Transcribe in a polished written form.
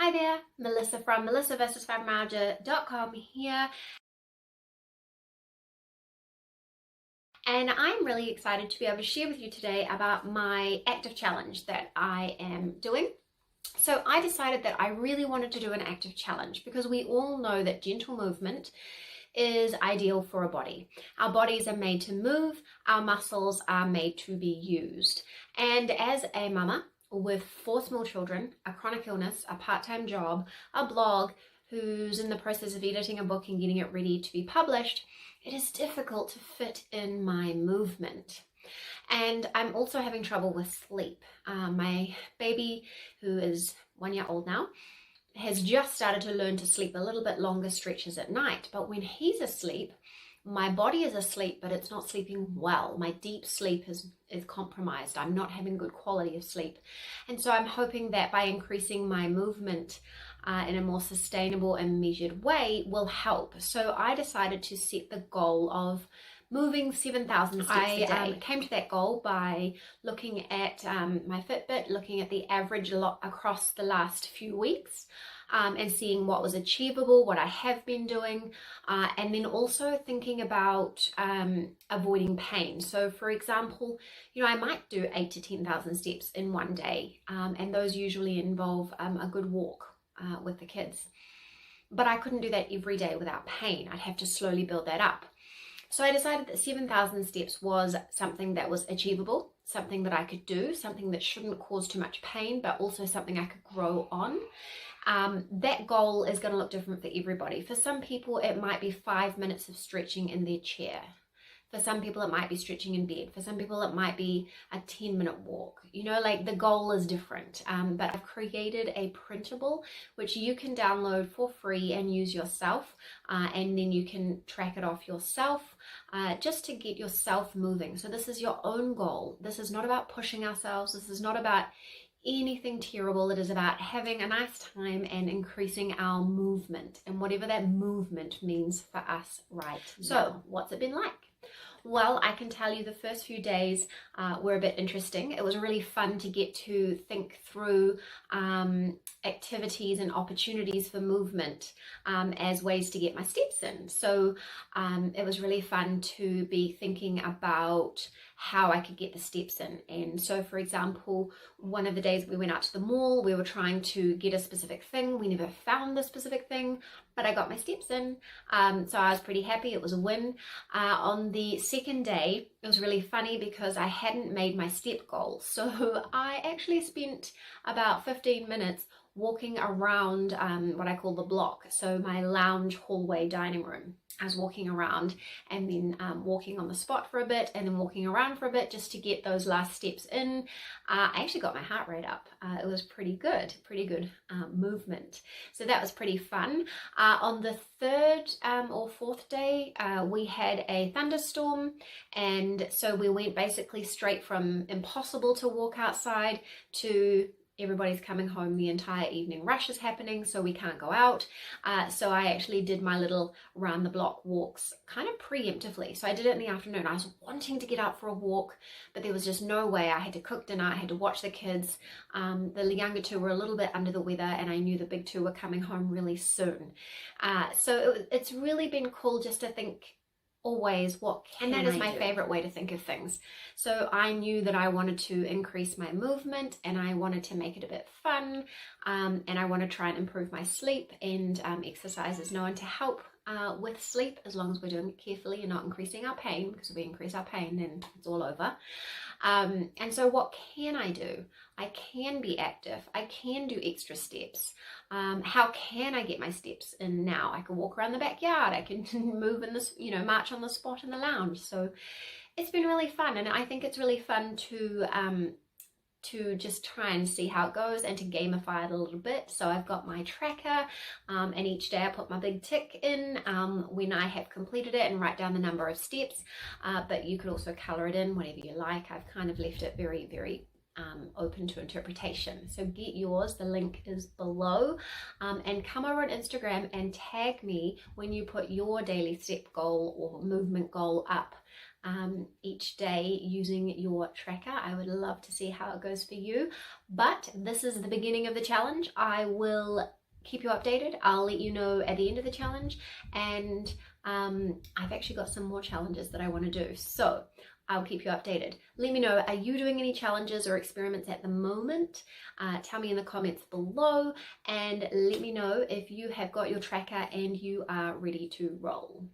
Hi there, Melissa from melissaversusfibromyalgia.com here, and I'm really excited to be able to share with you today about my active challenge that I am doing. So I decided that I really wanted to do an active challenge because we all know that gentle movement is ideal for a body. Our bodies are made to move, our muscles are made to be used. And as a mama with 4 small children, a chronic illness, a part-time job, a blog, who's in the process of editing a book and getting it ready to be published, it is difficult to fit in my movement. And I'm also having trouble with sleep. My baby, who is 1 year old now, has just started to learn to sleep a little bit longer stretches at night. But when he's asleep, my body is asleep, but it's not sleeping well. My deep sleep is compromised. I'm not having good quality of sleep. And so I'm hoping that by increasing my movement in a more sustainable and measured way will help. So I decided to set the goal of moving 7,000 steps a day. I came to that goal by looking at my Fitbit, looking at the average across the last few weeks, and seeing what was achievable, what I have been doing, and then also thinking about avoiding pain. So for example, I might do 8 to 10,000 steps in one day, and those usually involve a good walk with the kids. But I couldn't do that every day without pain. I'd have to slowly build that up. So I decided that 7,000 steps was something that was achievable, something that I could do, something that shouldn't cause too much pain, but also something I could grow on. That goal is going to look different for everybody. For some people, it might be 5 minutes of stretching in their chair. For some people, it might be stretching in bed. For some people, it might be a 10-minute walk. The goal is different. But I've created a printable, which you can download for free and use yourself. And then you can track it off yourself, just to get yourself moving. So this is your own goal. This is not about pushing ourselves. This is not about anything terrible. It is about having a nice time and increasing our movement, and whatever that movement means for us right now. So what's it been like? Well, I can tell you the first few days were a bit interesting. It was really fun to get to think through activities and opportunities for movement as ways to get my steps in. So it was really fun to be thinking about how I could get the steps in. And so, for example, one of the days we went out to the mall, we were trying to get a specific thing. We never found the specific thing, but I got my steps in. So I was pretty happy. It was a win. On the second day, it was really funny because I hadn't made my step goal. So I actually spent about 15 minutes walking around what I call the block. So my lounge, hallway, dining room. I was walking around and then walking on the spot for a bit and then walking around for a bit just to get those last steps in. I actually got my heart rate up. It was pretty good movement. So that was pretty fun. On the third or fourth day, we had a thunderstorm, and so we went basically straight from impossible to walk outside to everybody's coming home, the entire evening rush is happening, so we can't go out. So I actually did my little round the block walks kind of preemptively. So I did it in the afternoon. I was wanting to get out for a walk, but there was just no way. I had to cook dinner, I had to watch the kids. The younger 2 were a little bit under the weather, and I knew the big 2 were coming home really soon. So it's really been cool just to think always what can I do? And that is my favorite way to think of things. So I knew that I wanted to increase my movement, and I wanted to make it a bit fun, and I want to try and improve my sleep, and exercise is known to help with sleep, as long as we're doing it carefully and not increasing our pain, because if we increase our pain then it's all over. And so what can I do? I can be active. I can do extra steps. How can I get my steps in now? I can walk around the backyard. I can move in this, march on the spot in the lounge. So it's been really fun, and I think it's really fun to just try and see how it goes and to gamify it a little bit. So I've got my tracker, and each day I put my big tick in when I have completed it and write down the number of steps, but you could also color it in whatever you like. I've kind of left it very, very open to interpretation. So get yours, the link is below, and come over on Instagram and tag me when you put your daily step goal or movement goal up each day using your tracker. I would love to see how it goes for you, but this is the beginning of the challenge. I will keep you updated. I'll let you know at the end of the challenge, and I've actually got some more challenges that I want to do, so I'll keep you updated. Let me know, are you doing any challenges or experiments at the moment? Tell me in the comments below, and let me know if you have got your tracker and you are ready to roll.